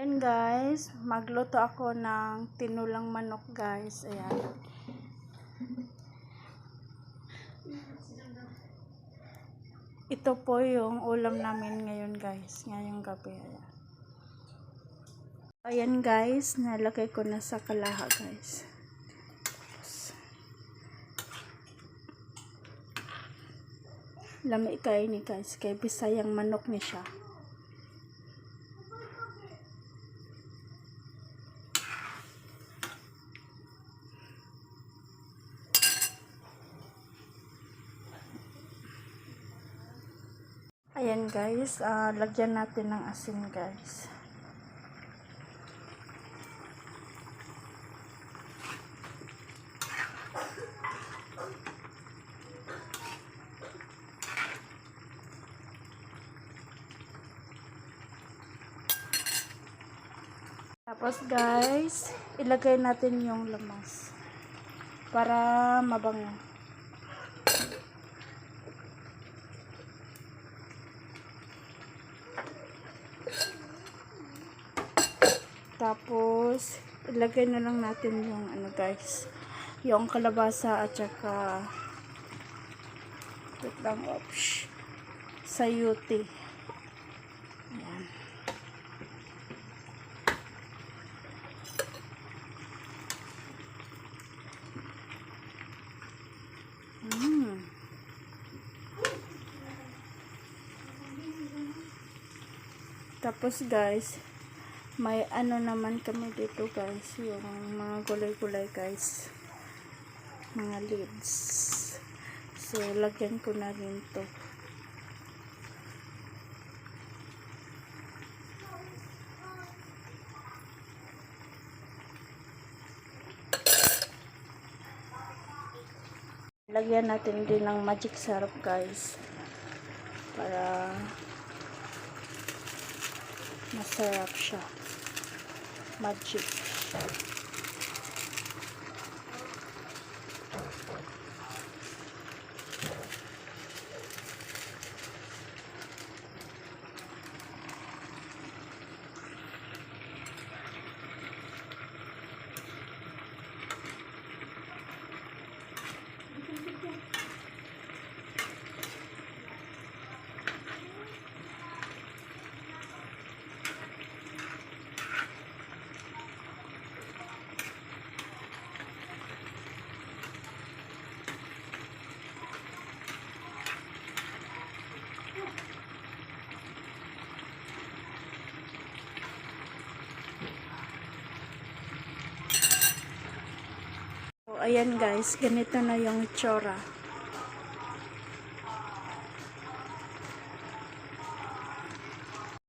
Ayan guys, magluto ako ng tinulang manok guys. Ayan. Ito po yung ulam namin ngayon guys, ngayong gabi. Ayan. Ayan guys, nalagay ko na sa kalaha guys. Lami kayo ni guys, kay bisayang manok ni siya. Ayan guys, lagyan natin ng asin guys. Tapos guys, ilagay natin yung lamas para mabango. Tapos ilagay na lang natin yung ano guys, yung kalabasa at saka sayuti. Ayan. Tapos guys, may ano naman kami dito guys, yung mga gulay-gulay guys, mga leaves. So lagyan ko na rin to. Lagyan natin din ng magic syrup guys, para masarap siya. Magic. Ayan guys, ganito na yung itsura.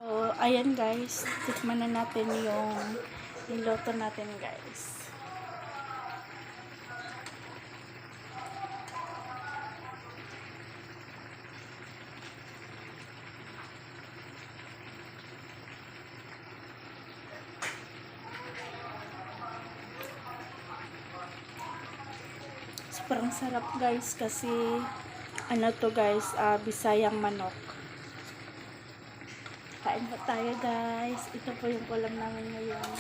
So, ayan guys, tikman na natin yung niluto natin guys. Parang sarap guys kasi ano to guys, bisayang manok. Kain po tayo guys. Ito po yung ulam namin ngayon.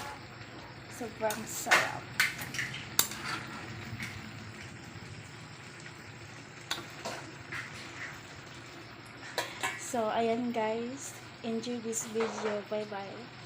Sobrang sarap. So ayan guys, enjoy this video. Bye bye.